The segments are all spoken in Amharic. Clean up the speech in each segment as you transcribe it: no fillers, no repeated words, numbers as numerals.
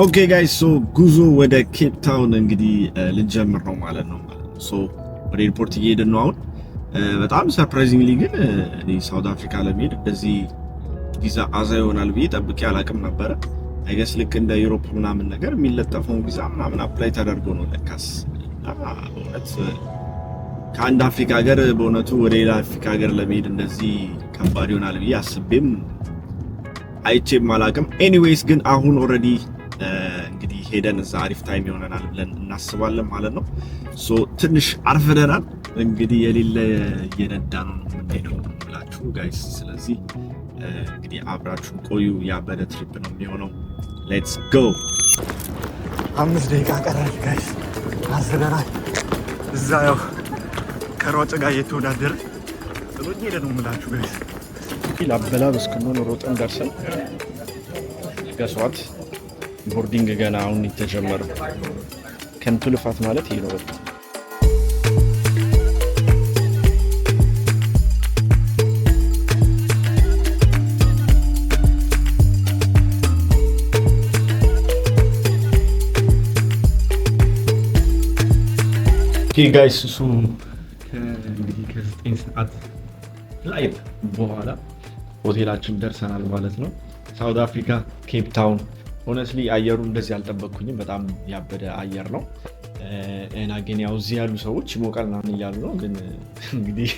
ኦኬ ጋይስ ሶ ጉዞ ወደ ኬፕ ታውን እንግዲህ ልንጀምር ነው ማለት ነው። ሶ ወደ ኤርፖርት እየሄድን ነው አሁን። በጣም ሰርፕራይዚንግሊ ግን እኔ ሳውት አፍሪካ ለመሄድ እንደዚህ ቪዛ አዛ ይሆናል ብዬ ጠብቄ አላቅም ነበረ። አይገስ ልክ እንደ ዩሮፕ ምናምን ነገር የሚለጠፈውን ቪዛ ምናምን አፕላይ ተደርጎ ነው ለካስ። በእውነት ከአንድ አፍሪካ ሀገር በእውነቱ ወደ ሌላ አፍሪካ ሀገር ለመሄድ እንደዚህ ከባድ ይሆናል ብዬ አስቤም አይቼም አላቅም። ኤኒዌይስ ግን አሁን ኦልሬዲ እንግዲህ ሄደን እዛ አሪፍ ታይም ይሆነናል ብለን እናስባለን ማለት ነው። ሶ ትንሽ አርፍደናል እንግዲህ የሌለ እየነዳ ነው የምንሄደው ብላችሁ ጋይስ። ስለዚህ እንግዲህ አብራችሁ ቆዩ። ያበደ ትሪፕ ነው የሚሆነው። ሌትስ ጎ። 5 ደቂቃ ቀራል ጋይስ። አርፍደናል። እዛ ያው ከሯጭ ጋር እየተወዳደረ ጥሎኝ ሄደ ነው የምላችሁ ጋይስ። ላበላብ እስክንሆን ሮጠን ደርሰን ገሷት ቦርዲንግ ገና አሁን የተጀመረ ከንቱ ልፋት ማለት ይሄ ነው። ጋይስ እሱ እንግዲህ ከ9 ሰዓት ላይ በኋላ ሆቴላችን ደርሰናል ማለት ነው። ሳውት አፍሪካ ኬፕ ታውን። ሆነስሊ አየሩ እንደዚህ አልጠበቅኩኝም። በጣም ያበደ አየር ነው እና ግን ያው እዚህ ያሉ ሰዎች ይሞቃል ምናምን እያሉ ነው። ግን እንግዲህ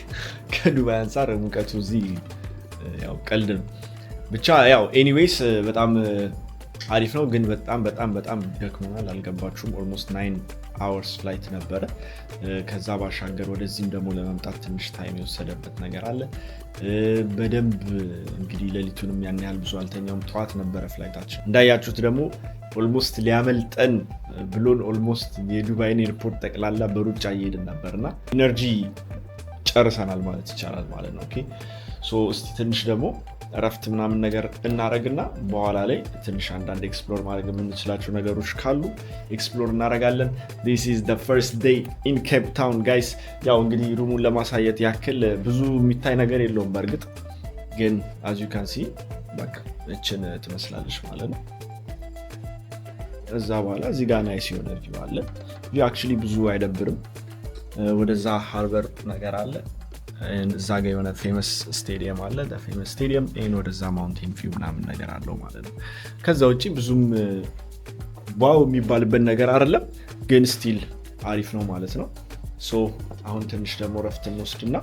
ከዱባይ አንጻር ሙቀቱ እዚህ ያው ቀልድ ነው። ብቻ ያው ኤኒዌይስ በጣም አሪፍ ነው። ግን በጣም ደክሞናል። አልገባችሁም? ኦልሞስት 9 hours ፍላይት ነበረ። ከዛ ባሻገር ወደዚህም ደግሞ ለመምጣት ትንሽ ታይም የወሰደበት ነገር አለ። በደንብ እንግዲህ ሌሊቱንም ያን ያህል ብዙ አልተኛውም። ጠዋት ነበረ ፍላይታችን። እንዳያችሁት ደግሞ ኦልሞስት ሊያመልጠን ብሎን ኦልሞስት የዱባይን ኤርፖርት ጠቅላላ በሩጫ እየሄድን ነበርና ኢነርጂ ጨርሰናል ማለት ይቻላል ማለት ነው። ኦኬ ሶ እስቲ ትንሽ ደግሞ እረፍት ምናምን ነገር እናረግና በኋላ ላይ ትንሽ አንዳንድ ኤክስፕሎር ማድረግ የምንችላቸው ነገሮች ካሉ ኤክስፕሎር እናረጋለን። this is the first day in Cape Town guys። ያው እንግዲህ ሩሙን ለማሳየት ያክል ብዙ የሚታይ ነገር የለውም። በእርግጥ ግን as you can see በቃ እችን ትመስላለች ማለት ነው። እዛ በኋላ እዚህ ጋር ናይስ የሆነ ቪው አለ። ቪው actually ብዙ አይደብርም። ወደዛ ሃርበር ነገር አለ። እዛ ጋር የሆነ ፌመስ ስቴዲየም አለ። ፌመስ ስቴዲየም ይሄን ወደዛ ማውንቴን ቪው ምናምን ነገር አለው ማለት ነው። ከዛ ውጪ ብዙም ዋው የሚባልበት ነገር አይደለም፣ ግን ስቲል አሪፍ ነው ማለት ነው። ሶ አሁን ትንሽ ደግሞ ረፍት እንወስድና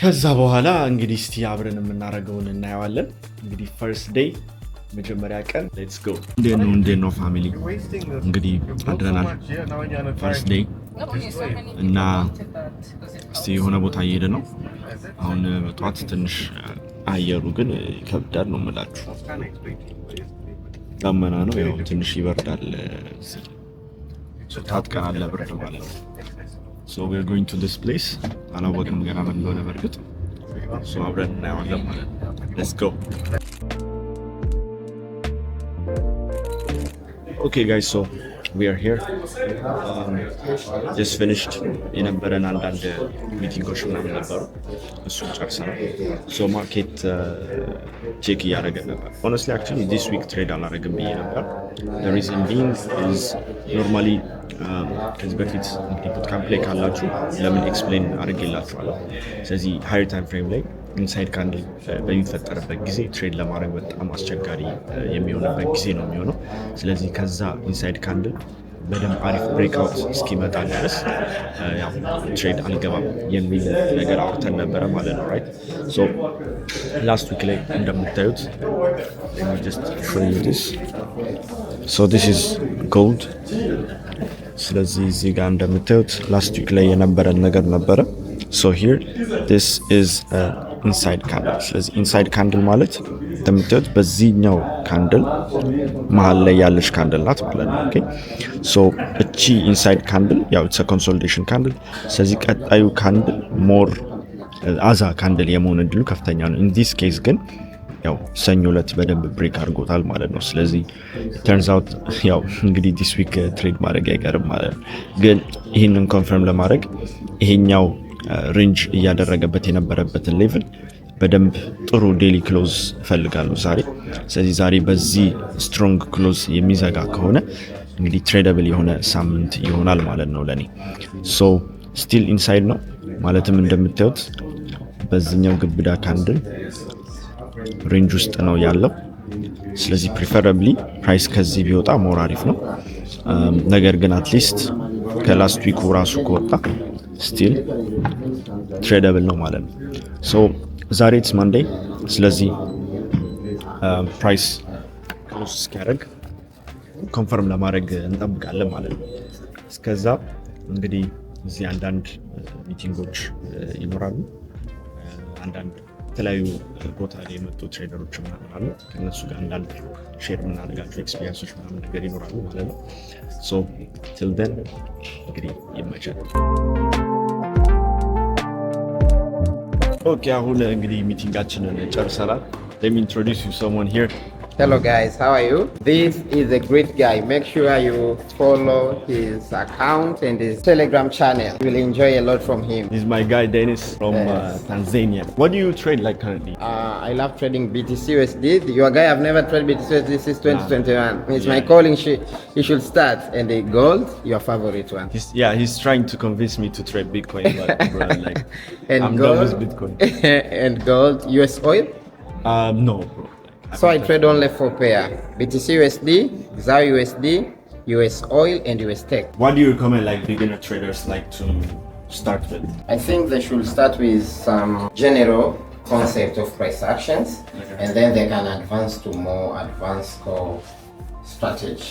ከዛ በኋላ እንግዲህ እስቲ አብረን የምናደርገውን እናየዋለን። እንግዲህ ፈርስት ዴይ መጀመሪያ ቀን ሌትስ ጎ። እንዴት ነው ፋሚሊ? እንግዲህ አድረናል ፈርስት ዴይ እና እስቲ የሆነ ቦታ እየሄደ ነው አሁን። በጠዋት ትንሽ አየሩ ግን ይከብዳል ነው የምላችሁ። ደመና ነው ያው ትንሽ ይበርዳል። ታጥቀናል ለብርድ ማለት ነው። so we are going to this place። አላወቅም ገና ምን እንደሆነ በርግጥ። so አብረን እናየዋለን ማለት ነው። let's go። okay guys, so we are here. just finished የነበረን አንዳንድ ሚቲንጎች ምናምን ነበሩ፣ እሱን ጨርሰናል። ሶ ማርኬት ቼክ እያደረገን ነበር። honestly actually this week trade አላደረግም ብዬ ነበር። the reason being is normally ከዚህ በፊት እንግዲህ ቡትካምፕ ላይ ካላችሁ ለምን ኤክስፕሌን አድርጌላችኋለሁ። ስለዚህ ሃየር ታይም ፍሬም ላይ ኢንሳይድ ካንድል በሚፈጠርበት ጊዜ ትሬድ ለማድረግ በጣም አስቸጋሪ የሚሆንበት ጊዜ ነው የሚሆነው። ስለዚህ ከዛ ኢንሳይድ ካንድል በደንብ አሪፍ ብሬክአውት እስኪመጣ ድረስ ያው ትሬድ አልገባም የሚል ነገር አውርተን ነበረ ማለት ነው። ራይት ሶ ላስት ዊክ ላይ እንደምታዩት let me just show you this. so this is gold። ስለዚህ እዚህ ጋር እንደምታዩት ላስት ዊክ ላይ የነበረን ነገር ነበረ። so here this is ኢንሳይድ ካንድል። ስለዚህ ኢንሳይድ ካንድል ማለት እንደምታዩት በዚህኛው ካንድል መሀል ላይ ያለች ካንድል ናት ማለት ነው። ኦኬ ሶ እቺ ኢንሳይድ ካንድል ያው ኢትስ አ ኮንሶሊዴሽን ካንድል። ስለዚህ ቀጣዩ ካንድል ሞር አዛ ካንድል የመሆን እድሉ ከፍተኛ ነው። ኢን ዲስ ኬዝ ግን ያው ሰኞ ዕለት በደንብ ብሬክ አድርጎታል ማለት ነው። ስለዚህ ተርንስ አውት ያው እንግዲህ ዲስ ዊክ ትሬድ ማድረግ አይቀርም ማለት ነው። ግን ይህንን ኮንፈርም ለማድረግ ይሄኛው ሬንጅ እያደረገበት የነበረበትን ሌቭል በደንብ ጥሩ ዴሊ ክሎዝ እፈልጋለሁ ዛሬ። ስለዚህ ዛሬ በዚህ ስትሮንግ ክሎዝ የሚዘጋ ከሆነ እንግዲህ ትሬደብል የሆነ ሳምንት ይሆናል ማለት ነው ለኔ። ሶ ስቲል ኢንሳይድ ነው ማለትም እንደምታዩት በዚህኛው ግብዳ ካንድል ሬንጅ ውስጥ ነው ያለው። ስለዚህ ፕሪፈረብሊ ፕራይስ ከዚህ ቢወጣ ሞር አሪፍ ነው። ነገር ግን አትሊስት ከላስት ዊኩ ራሱ ከወጣ ስቲል ትሬደብል ነው ማለት ነው። ሶ ዛሬ ኢትስ ማንዴይ። ስለዚህ ፕራይስ ክሎዝ እስኪያደርግ ኮንፈርም ለማድረግ እንጠብቃለን ማለት ነው። እስከዛ እንግዲህ እዚህ አንዳንድ ሚቲንጎች ይኖራሉ። አንዳንድ የተለያዩ ቦታ ላይ የመጡ ትሬደሮች ምናምን አሉ። ከእነሱ ጋር አንዳንድ ሼር የምናደርጋቸው ኤክስፒሪየንሶች ምናምን ነገር ይኖራሉ ማለት ነው። ሶ ቲል ደን እንግዲህ ይመቻል። ኦኬ አሁን እንግዲህ ሚቲንጋችንን ጨርሰናል። Let me introduce you someone here. Hello guys, how are you? This is a great guy. Make sure you follow his account and his Telegram channel. You will enjoy a lot from him. This is my guy Dennis from Tanzania. What do you trade like currently? I love trading BTC USD. Your guy have never traded BTC USD since 2021. It's my calling. He should start. And the gold, your favorite one. He's trying to convince me to trade Bitcoin, but bro, like and I'm gold, done with Bitcoin. And gold, US oil? No, bro. So I trade only 4 pair: BTC USD, ZAR USD, US oil, and US Tech. What do you recommend like beginner traders like to start with? I think they should start with some general concept of price actions, and then they can advance to more advanced core strategy.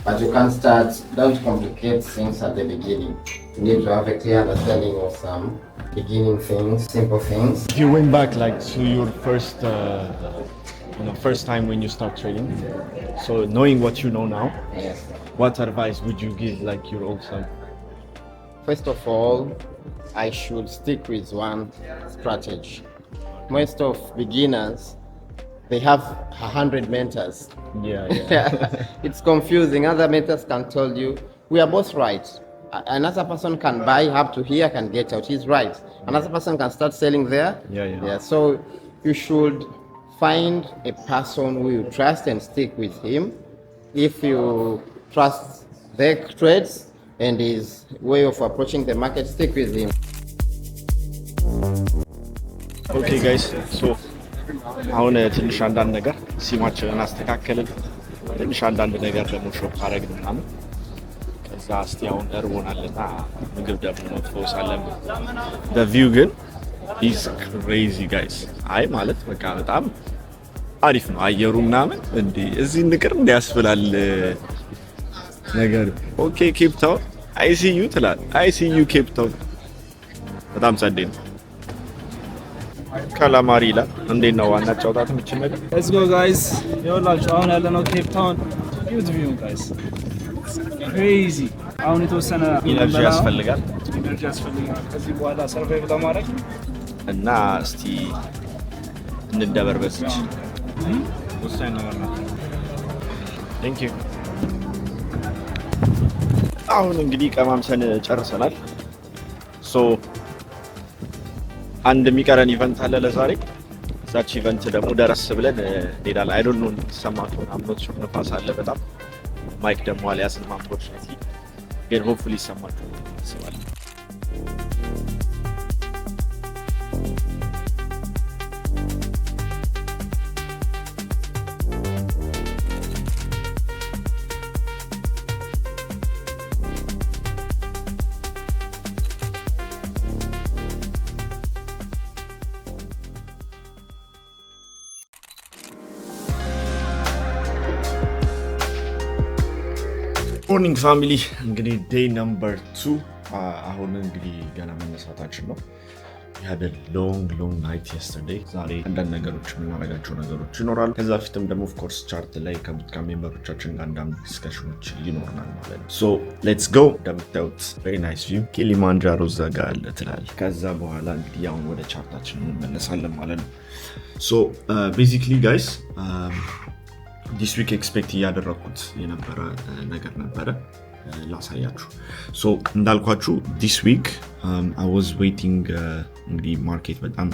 But you can't start, don't complicate things at the beginning. You need to have a clear understanding of some beginning things, simple things. If you went back like to your first time when you start trading, so knowing what you know now, Yes. what advice would you give like your old self? First of all, I should stick with one strategy. Most of beginners, they have 100 mentors. Yeah. It's confusing. Other mentors can tell you, we are both right. Another person can buy up to here, can get out. He's right. Another person can start selling there. Yeah. So you should find a person who you trust and stick with him. If you trust their trades and his way of approaching the market, stick with him. Okay guys, so አሁን ትንሽ አንዳንድ ነገር ሲማችንን አስተካከልን። ትንሽ አንዳንድ ነገር ደግሞ ሾፕ አረግን ምናምን። ከዛ እስቲ አሁን እርቦናልና ምግብ ደግሞ መጥፎስ አለብን። The view ግን is crazy guys. አይ ማለት በቃ በጣም አሪፍ ነው አየሩ ምናምን። እንዴ እዚህ ንቅር እንዲያስብላል ነገር። ኦኬ ኬፕ ታውን አይሲዩ ትላል። አይሲዩ ኬፕ ታውን በጣም ጸዴ ነው። ካላማሪ ይላል። እንዴት ነው ዋና ጫውታት የምችል ነገር? Let's go guys. ይኸውላችሁ አሁን ያለነው ኬፕ ታውን ቪው ጋይስ crazy። አሁን የተወሰነ ኢነርጂ ያስፈልጋል። ከዚህ በኋላ ሰርቫይቭ ለማድረግ እና እስቲ እንደበርበስች ወሳኝ ነገር ነው። Thank you። አሁን እንግዲህ ቀማምሰን ጨርሰናል። ሶ አንድ የሚቀረን ኢቨንት አለ ለዛሬ። እዛች ኢቨንት ደግሞ ደረስ ብለን እንሄዳለን። አይ ዶንት ኖ እንድትሰማችሁ ምናምን ንፋስ አለ በጣም። ማይክ ደግሞ አልያዝንም አንፎርቹኔትሊ፣ ግን ሆፕፉሊ ይሰማችሁ አስባለሁ። ሞርኒንግ ፋሚሊ እንግዲህ ዴይ ነምበር 2 አሁን እንግዲህ ገና መነሳታችን ነው። We had a long night yesterday። ዛሬ አንዳንድ ነገሮች የምናደርጋቸው ነገሮች ይኖራሉ። ከዛ በፊትም ደግሞ ኦፍ ኮርስ ቻርት ላይ ከቡትካም ሜምበሮቻችን ጋር አንዳንድ ዲስከሽኖች ይኖርናል ማለት ነው። ሶ ሌትስ ጎ። እንደምታዩት ቬሪ ናይስ ቪው ኪሊማንጃሮ እዛ ጋር አለ ትላል። ከዛ በኋላ እንግዲህ አሁን ወደ ቻርታችን እንመለሳለን ማለት ነው። ሶ ቤዚክሊ ጋይስ ዲስ ዊክ ኤክስፔክት እያደረኩት የነበረ ነገር ነበረ ላሳያችሁ። ሶ እንዳልኳችሁ ዲስ ዊክ አይ ዋዝ ዌይቲንግ እንግዲህ ማርኬት በጣም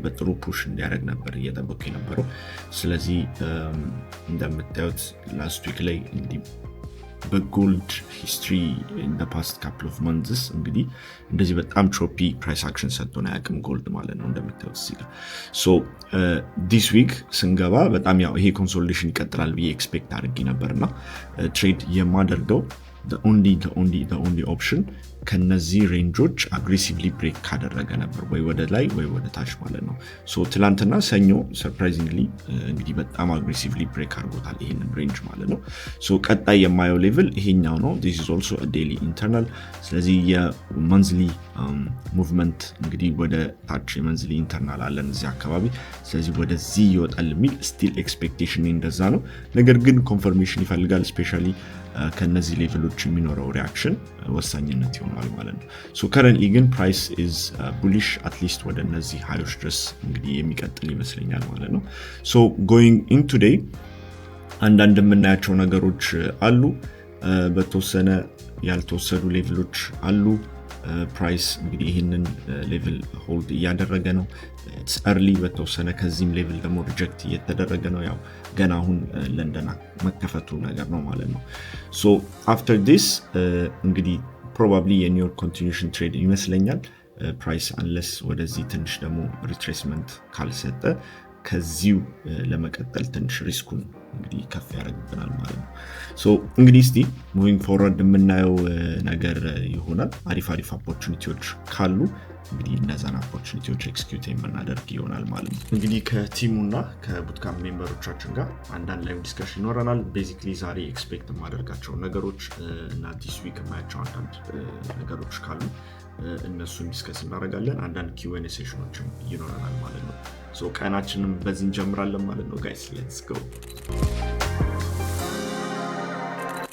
በጥሩ ፑሽ እንዲያደርግ ነበር እየጠበቁ የነበረው። ስለዚህ እንደምታዩት ላስት ዊክ ላይ እንግዲህ በጎልድ ሂስትሪ in the past couple of months እንግዲህ እንደዚህ በጣም ቾፒ ፕራይስ አክሽን ሰጥቶን አያውቅም ጎልድ ማለት ነው እንደምታዩት እዚህ ጋር። ሶ ዲስ ዊክ ስንገባ በጣም ያው ይሄ ኮንሶሊዴሽን ይቀጥላል ብዬ ኤክስፔክት አድርጌ ነበርና ትሬድ የማደርገው the only option ከነዚህ ሬንጆች አግሬሲቭሊ ብሬክ ካደረገ ነበር ወይ ወደ ላይ ወይ ወደ ታች ማለት ነው። ሶ ትላንትና ሰኞ ሰርፕራይዚንግሊ እንግዲህ በጣም አግሬሲቭሊ ብሬክ አድርጎታል ይሄንን ሬንጅ ማለት ነው። ሶ ቀጣይ የማየው ሌቭል ይሄኛው ነው። this is also a daily internal ስለዚህ የመንዝሊ ሙቭመንት እንግዲህ ወደ ታች የመንዝሊ ኢንተርናል አለን እዚህ አካባቢ። ስለዚህ ወደዚህ ይወጣል የሚል ስቲል ኤክስፔክቴሽን እንደዛ ነው። ነገር ግን ኮንፈርሜሽን ይፈልጋል ስፔሻሊ ከነዚህ ሌቭሎች የሚኖረው ሪአክሽን ወሳኝነት ይሆናል ማለት ነው። ሶ ከረንትሊ ግን ፕራይስ ኢዝ ቡሊሽ አትሊስት ወደ እነዚህ ሃዮች ድረስ እንግዲህ የሚቀጥል ይመስለኛል ማለት ነው። ሶ ጎይንግ ኢንቱ ዴይ አንዳንድ የምናያቸው ነገሮች አሉ። በተወሰነ ያልተወሰዱ ሌቭሎች አሉ። ፕራይስ እንግዲህ ይህንን ሌቭል ሆልድ እያደረገ ነው። ኢትስ አርሊ በተወሰነ ከዚህም ሌቭል ደግሞ ሪጀክት እየተደረገ ነው። ያው ገና አሁን ለንደን መከፈቱ ነገር ነው ማለት ነው። ሶ አፍተር ዲስ እንግዲህ ፕሮባብሊ የኒውዮርክ ኮንቲኒዩሽን ትሬድ ይመስለኛል። ፕራይስ አንለስ ወደዚህ ትንሽ ደግሞ ሪትሬስመንት ካልሰጠ ከዚሁ ለመቀጠል ትንሽ ሪስኩን እንግዲህ ከፍ ያደርግብናል ማለት ነው። ሶ እንግዲህ እስቲ ሙቪንግ ፎርወርድ የምናየው ነገር ይሆናል። አሪፍ ኦፖርቹኒቲዎች ካሉ እንግዲህ እነዛን ኦፖርቹኒቲዎች ኤክስኪዩት የምናደርግ ይሆናል ማለት ነው። እንግዲህ ከቲሙና ከቡትካምፕ ሜምበሮቻችን ጋር አንዳንድ ላይቭ ዲስከሽን ይኖረናል። ቤዚክሊ ዛሬ ኤክስፔክት የማደርጋቸው ነገሮች እና ዲስ ዊክ የማያቸው አንዳንድ ነገሮች ካሉ እነሱን ዲስከስ እናደርጋለን። አንዳንድ ኪውኤንኤ ሴሽኖችም ይኖረናል ማለት ነው። ሶ ቀናችንም በዚህ እንጀምራለን ማለት ነው። ጋይስ ሌትስ ጎ።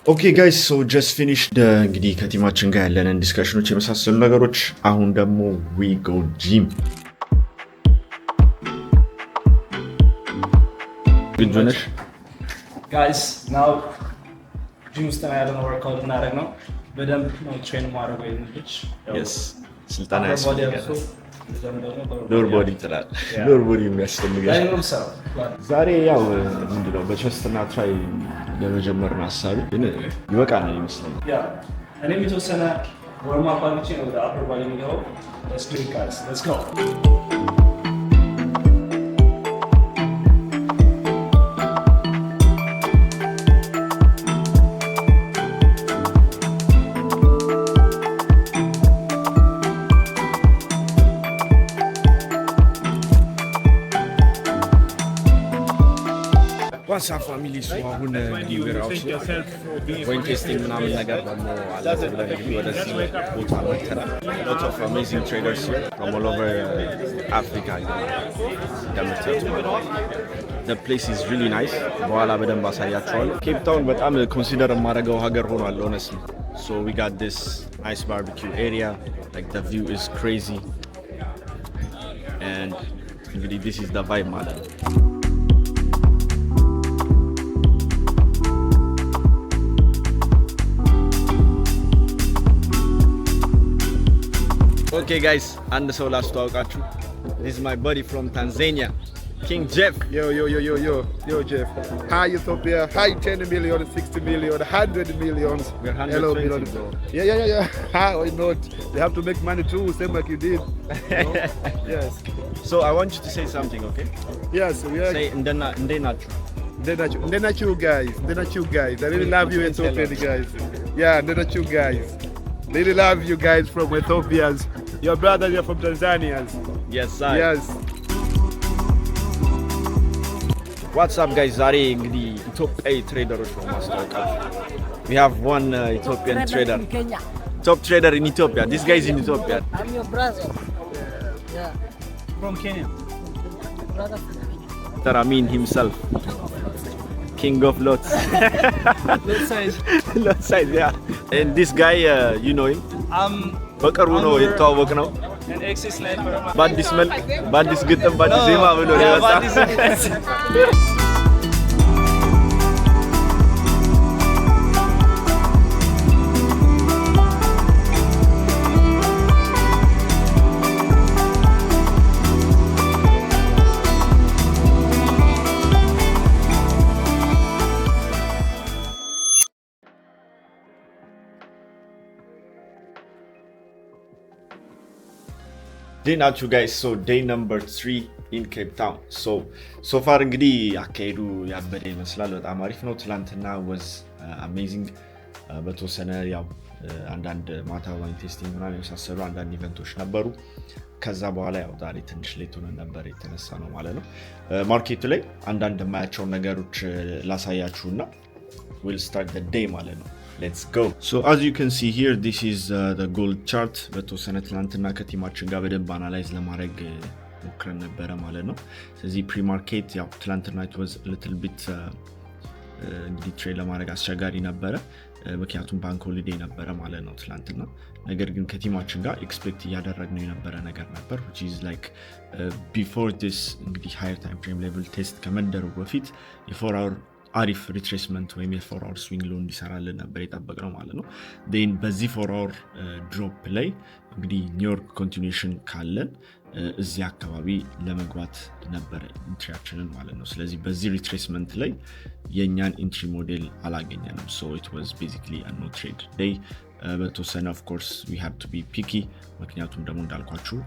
ኦኬ ጋይስ ሶ ጀስት ፊኒሽድ እንግዲህ ከቲማችን ጋር ያለንን ዲስከሽኖች የመሳሰሉ ነገሮች። አሁን ደግሞ ዊ ጎ ጂም። ግድ ነሽ ጋይስ? ናው ጂም ውስጥ ነው ያለነው፣ ወርክአውት እናደርግ ነው። በደንብ ነው ትሬን ማድረግ ወይ ልጅ yes ስልጠና ያስፈልጋል። ሎወር ቦዲ ይጥላል። ሎወር ቦዲ የሚያስፈልጋል። ዛሬ ያው ምንድነው በቸስት እና ትራይ ለመጀመር ነው ሀሳቤ፣ ግን ይበቃናል ይመስለኛል። ያ እኔም የተወሰነ ወርም አፕ አድርጌ ነው ወደ አፐር ቦዲ የሚገባው። let's do it guys, let's go. ዋትስ አፕ ፋሚሊ። ሶ አሁን እንግዲህ ወይን ቴስቲንግ ምናምን ነገር ደግሞ አለ ብለን እንግዲህ ወደዚህ ቦታ መጥተናል። ሎት ኦፍ አሜዚንግ ትሬደርስ ፍሮም ኦል ኦቨር አፍሪካ እንደምታዩት ማለት ነው። the place is really nice። በኋላ በደንብ አሳያቸዋለሁ። ኬፕ ታውን በጣም ኮንሲደር የማደርገው ሀገር ሆኗል honestly። so we got this nice barbecue area, like the view is crazy and እንግዲህ this is the vibe ማለት ነው። Okay guys, and so last talkaችሁ. This is my buddy from Tanzania, King Jeff. Yo Jeff. Hi Ethiopia. Hi 10 million, 60 million, 100 millions. We're 120 Hello million. bro. Yeah. Why not? They have to make money too, same like you did. You know? Yes. So I want you to say something, okay? Yes, we are. Say Ndenachu. Ndenachu guys. I really love you Ethiopian guys. Yeah, Ndenachu guys. Really love you guys from Ethiopians. Your brothers are from Tanzanians. Yes sir. Yes. What's up guys? ዛሬ እንግዲህ ኢትዮጵያዊ ትሬደሮች ነው ማስተዋወቃችሁ። We have one Ethiopian trader. Top trader in Ethiopia. This guy is in Ethiopia. I'm your brother. Yeah. From Kenya. Brother. Taramin himself. King of lots. Let's say Lot size, yeah. And this guy, you know him? በቅርቡ ነው የተዋወቅ ነው። an ex-sniper. በአዲስ መልክ በአዲስ ግጥም በአዲስ ዜማ ብሎ ነው የመጣው። Day ናችሁ guys. So day number 3 in Cape Town. So far እንግዲህ አካሄዱ ያበደ ይመስላል። በጣም አሪፍ ነው። ትላንትና was amazing. በተወሰነ ያው አንዳንድ ማታ ዋይን ቴስቲንግ ምናምን የመሳሰሉ አንዳንድ ኢቨንቶች ነበሩ። ከዛ በኋላ ያው ዛሬ ትንሽ ሌት ሆነን ነበር የተነሳ ነው ማለት ነው። ማርኬቱ ላይ አንዳንድ የማያቸው ነገሮች ላሳያችሁና we'll start the day ማለት ነው። Let's go. So as you can see here, this is the gold chart. በተወሰነ ትላንትና ከቲማችን ጋር በደንብ አናላይዝ ለማድረግ ሞክረን ነበረ ማለት ነው። ስለዚህ ፕሪ-ማርኬት ያው ትላንትና it was a little bit እንግዲህ ትሬድ ለማድረግ አስቸጋሪ ነበረ፣ ምክንያቱም ባንክ ሆሊዴይ ነበረ ማለት ነው ትላንትና። ነገር ግን ከቲማችን ጋር ኤክስፔክት እያደረግነው የነበረ ነገር ነበር, which is like before this እንግዲህ higher time frame level test ከመደረጉ በፊት የ4 hour አሪፍ ሪትሬስመንት ወይም የ4 hour swing low እንዲሰራልን ነበር የጠበቅነው ማለት ነው። then በዚህ 4 hour ድሮፕ ላይ እንግዲህ ኒውዮርክ ኮንቲኒዩሽን ካለን እዚህ አካባቢ ለመግባት ነበር ኢንትሪያችንን ማለት ነው። ስለዚህ በዚህ ሪትሬስመንት ላይ የኛን ኢንትሪ ሞዴል አላገኘንም። so it was basically a no trade day. በተወሰነ of course we have to be picky ምክንያቱም ደግሞ እንዳልኳችሁ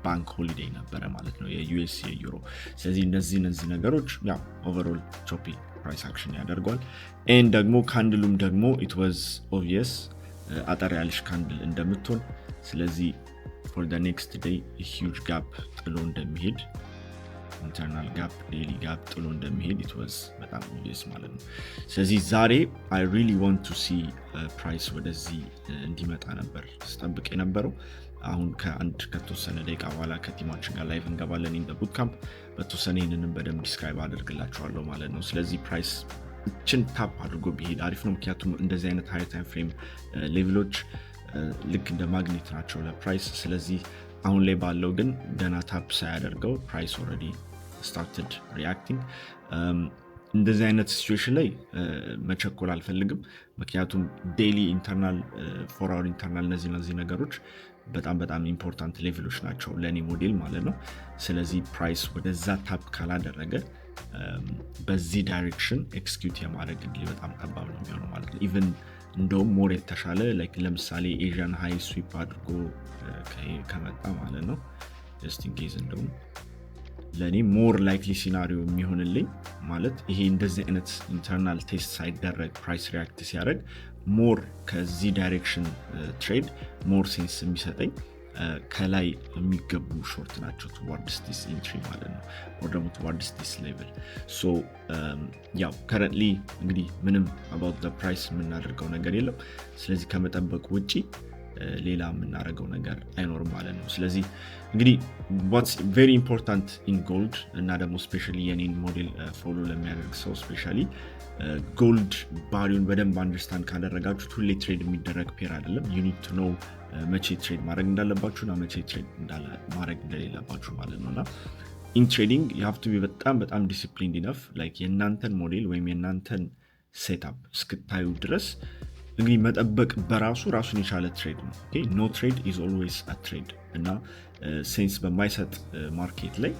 ባንክ ሆሊዴይ ነበረ ማለት ነው የዩኤስ የዩሮ። ስለዚህ እነዚህ ነገሮች ያው ኦቨርኦል ቾፒ ፕራይስ አክሽን ያደርጓል። and ደግሞ ካንድሉም ደግሞ it was obvious አጠር ያለሽ ካንድል እንደምትሆን፣ ስለዚህ for the next day a huge gap ጥሎ እንደሚሄድ internal gap daily gap ጥሎ እንደሚሄድ it was በጣም obvious ማለት ነው። ስለዚህ ዛሬ I really want to see price ወደዚህ እንዲመጣ ነበር ስጠብቅ የነበረው። አሁን ከተወሰነ ደቂቃ በኋላ ከቲማችን ጋር ላይቭ እንገባለን in the bootcamp። በተወሰነ ይህንንም በደንብ ዲስክራይብ አደርግላችኋለሁ ማለት ነው። ስለዚህ ፕራይስ እችን ታፕ አድርጎ ቢሄድ አሪፍ ነው፣ ምክንያቱም እንደዚህ አይነት ሃይ ታይም ፍሬም ሌቭሎች ልክ እንደ ማግኔት ናቸው ለፕራይስ። ስለዚህ አሁን ላይ ባለው ግን ገና ታፕ ሳያደርገው ፕራይስ ኦልሬዲ ስታርትድ ሪአክቲንግ። እንደዚህ አይነት ሲቹዌሽን ላይ መቸኮል አልፈልግም፣ ምክንያቱም ዴይሊ ኢንተርናል 4 hour ኢንተርናል እነዚህ ነገሮች በጣም ኢምፖርታንት ሌቭሎች ናቸው ለኔ ሞዴል ማለት ነው። ስለዚህ ፕራይስ ወደዛ ታፕ ካላደረገ በዚህ ዳይሬክሽን ኤክስኪዩት የማድረግ እድል በጣም ጠባብ ነው የሚሆነው ማለት ነው። ኢቨን እንደውም ሞር የተሻለ ላይክ ለምሳሌ ኤዥያን ሃይ ስዊፕ አድርጎ ከመጣ ማለት ነው ጀስት ኢን ኬዝ እንደውም ለኔ ሞር ላይክሊ ሲናሪዮ የሚሆንልኝ ማለት ይሄ እንደዚህ አይነት ኢንተርናል ቴስት ሳይደረግ ፕራይስ ሪአክት ሲያደርግ ሞር ከዚህ ዳይሬክሽን ትሬድ ሞር ሴንስ የሚሰጠኝ ከላይ የሚገቡ ሾርት ናቸው towards this entry ማለት ነው or ደግሞ towards this level. so ያው currently እንግዲህ ምንም about the price የምናደርገው ነገር የለም። ስለዚህ ከመጠበቅ ውጪ ሌላ የምናደርገው ነገር አይኖርም ማለት ነው። ስለዚህ እንግዲህ what's very important in gold እና ደግሞ especially የኔን ሞዴል ፎሎ ለሚያደርግ ሰው especially ጎልድ ባሪውን በደንብ አንደርስታንድ ካደረጋችሁት ሁሌ ትሬድ የሚደረግ ፔር አይደለም። you need to know መቼ ትሬድ ማድረግ እንዳለባችሁና መቼ ትሬድ ማድረግ እንደሌለባችሁ ማለት ነውና in trading you have to be በጣም disciplined enough like የናንተን ሞዴል ወይም የናንተን ሴትአፕ እስክታዩ ድረስ እንግዲህ መጠበቅ በራሱ ራሱን የቻለ ትሬድ ነው። okay no trade is always a trade እና ሴንስ በማይሰጥ ማርኬት ላይ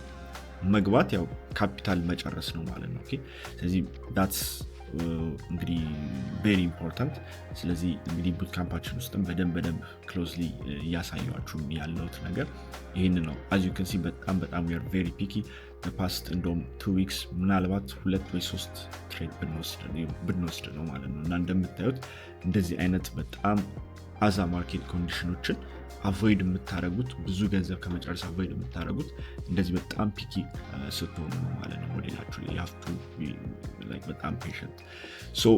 መግባት ያው ካፒታል መጨረስ ነው ማለት ነው። okay ስለዚህ that's እንግዲህ very important። ስለዚህ እንግዲህ ቡት ካምፓችን ውስጥም በደንብ ክሎዝሊ እያሳያችሁ ያለውት ነገር ይሄን ነው። as you can see በጣም we are very picky the past እንደውም 2 weeks ምናልባት 2 ወይ 3 ትሬድ ብንወስድ ነው ማለት ነው። እና እንደምታዩት እንደዚህ አይነት በጣም አዛ ማርኬት ኮንዲሽኖችን አቮይድ የምታረጉት ብዙ ገንዘብ ከመጨረስ አቮይድ የምታረጉት እንደዚህ በጣም ፒኪ ስትሆኑ ነው ማለት ነው። ሞዴላችሁ ላይ you have to be like በጣም patient. so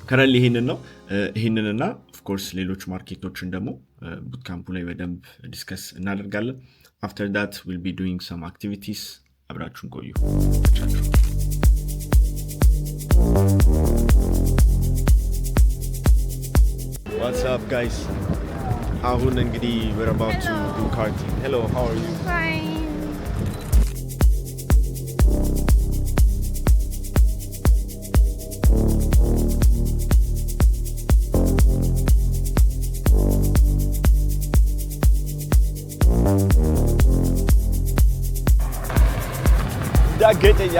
ከረንሊ ይሄንንና of course ሌሎች ማርኬቶችን ደግሞ ቡት ካምፑ ላይ በደንብ ዲስከስ እናደርጋለን። after that we'll be doing some activities. አብራችሁን ቆዩ። What's up guys? አሁን እንግዲህ we're about to do karting. Hello, how are you? Fine. ዳገተኛ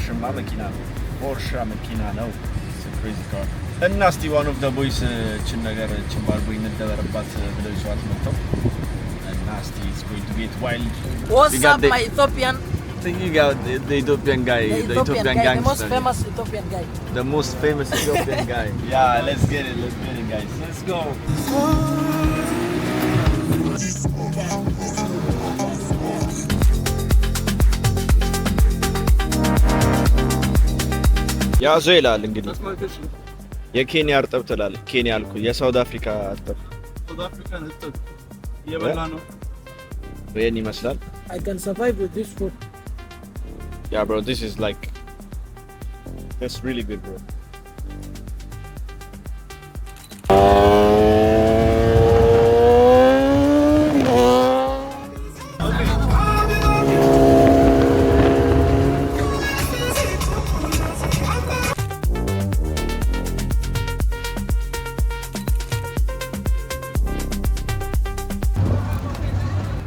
ፖርሽማ መኪና ነው። ፖርሻ መኪና ነው። crazy car እና እስቲ one of the boys እችን ነገር እችን ባርቦ እንደበረባት ብለው ይዟት መጥተው እና እስቲ it's going to get wild. What's up, my Ethiopian? Thinking about the Ethiopian guy, the Ethiopian guy, the most famous Ethiopian guy. The most famous Ethiopian guy. Yeah, let's get it, guys. Let's go. ያ ዘ ይላል እንግዲህ የኬንያ እርጥብ ትላለህ። ኬንያ አልኩ የሳውዝ አፍሪካ እርጥብ። ሳውዝ አፍሪካ እርጥብ የበላ ነው። በየን ይመስላል። I can survive with this food. Yeah, bro, this is like that's really good, bro.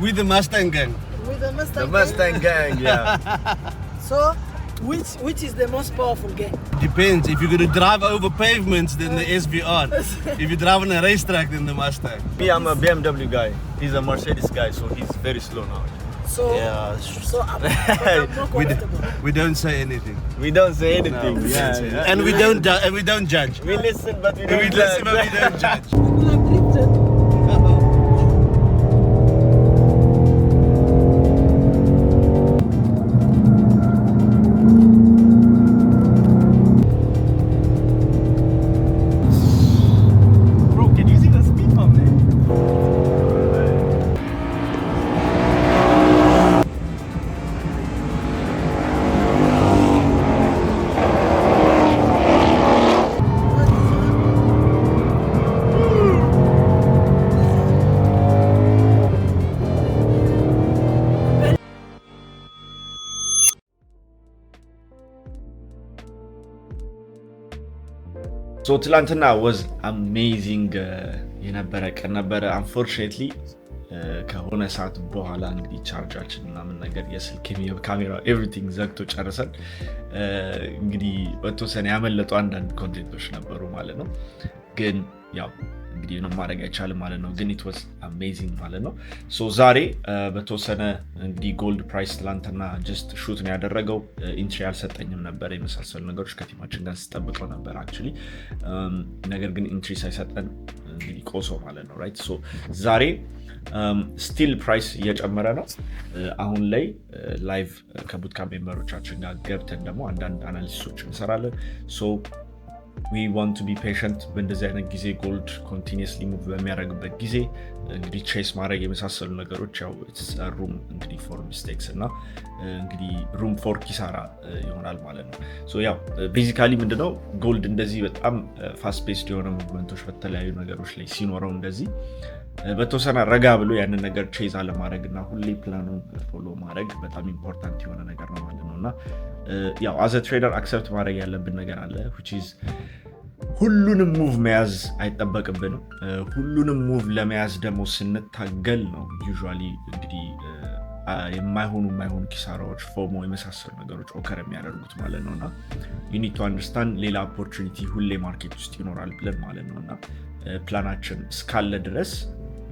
With the Mustang gang. With the Mustang. The Mustang gang, yeah. So, which is the most powerful gang? Depends. If you're gonna drive over pavements, then the SVR. If you drive on a racetrack, then the Mustang. Me, I'm a BMW guy. He's a Mercedes guy, so he's very slow now. So, Yeah. so I'm more comfortable. We don't say anything. We don't say anything. No, we don't say anything. And we don't judge. We listen, but we don't listen, but we don't judge. People are drifted. Bro, can you see the speed bump there? So ትላንትና was amazing የነበረ ቀን ነበረ። Unfortunately ከሆነ ሰዓት በኋላ እንግዲህ ቻርጃችን ምናምን ነገር የስልክ ካሜራ ኤቭሪቲንግ ዘግቶ ጨርሰን እንግዲህ በተወሰነ ያመለጡ አንዳንድ ኮንቴንቶች ነበሩ ማለት ነው። ግን ያው እንግዲህ ነው ማድረግ አይቻልም ማለት ነው። ግን it was amazing ማለት ነው። ሶ ዛሬ በተወሰነ እንግዲህ ጎልድ ፕራይስ ትላንትና just ሹት ነው ያደረገው። ኢንትሪ አልሰጠኝም ነበር የመሳሰሉ ነገሮች ከቲማችን ጋር ስጠብቀው ነበር actually ነገር ግን ኢንትሪ ሳይሰጠን እንግዲህ ቆሶ ማለት ነው right። ሶ ዛሬ ስቲል ፕራይስ እየጨመረ ነው። አሁን ላይ ላይቭ ከቡትካምፕ ሜምበሮቻችን ጋር ገብተን ደግሞ አንዳንድ አናሊሲሶች እንሰራለን። ሶ we want to be patient በእንደዚህ አይነት ጊዜ ጎልድ continuously move በሚያደርግበት ጊዜ እንግዲህ ቼስ ማድረግ የመሳሰሉ ነገሮች ያው it's a room እንግዲህ for mistakes እና እንግዲህ room for ኪሳራ ይሆናል ማለት ነው። ሶ ያው ቤዚካሊ ምንድነው ጎልድ እንደዚህ በጣም ፋስት ፔስድ የሆነ ሙቭመንቶች በተለያዩ ነገሮች ላይ ሲኖረው እንደዚህ በተወሰነ ረጋ ብሎ ያንን ነገር ቼዝ አለማድረግና ሁሌ ፕላኑን ፎሎ ማድረግ በጣም ኢምፖርታንት የሆነ ነገር ነው ማለት ነውና ያው as a trader accept ማድረግ ያለብን ነገር አለ which is ሁሉንም ሙቭ መያዝ አይጠበቅብንም። ሁሉንም ሙቭ ለመያዝ ደግሞ ስንታገል ነው usually እንግዲህ የማይሆኑ ኪሳራዎች ፎሞ የመሳሰሉ ነገሮች ኦከር የሚያደርጉት ማለት ነውና you need to understand ሌላ opportunity ሁሌ ማርኬት ውስጥ ይኖራል ብለን ማለት ነውና ፕላናችን እስካለ ድረስ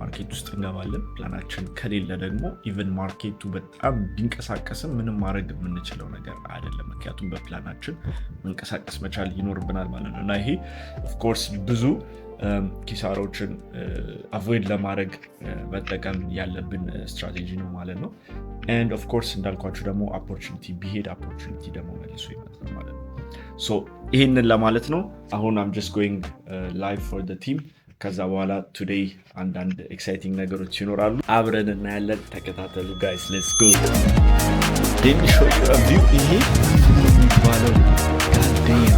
ማርኬት ውስጥ እንገባለን። ፕላናችን ከሌለ ደግሞ ኢቭን ማርኬቱ በጣም ቢንቀሳቀስም ምንም ማድረግ የምንችለው ነገር አይደለም። ምክንያቱም በፕላናችን መንቀሳቀስ መቻል ይኖርብናል ማለት ነው እና ይሄ ኦፍ ኮርስ ብዙ ኪሳራዎችን አቮይድ ለማድረግ መጠቀም ያለብን ስትራቴጂ ነው ማለት ነው። and of course እንዳልኳችሁ ደግሞ opportunity ቢሄድ opportunity ደግሞ መልሶ ይመጣል ማለት ነው። ሶ ይሄንን ለማለት ነው። አሁን I'm just going live for the team ከዛ በኋላ ቱዴይ አንዳንድ ኤክሳይቲንግ ነገሮች ይኖራሉ አብረን እናያለን። ተከታተሉ ጋይስ ሌትስ ጎ። ዴሚ ሾው ዩ አ ቪው ይሄ ባለው ጋዴያ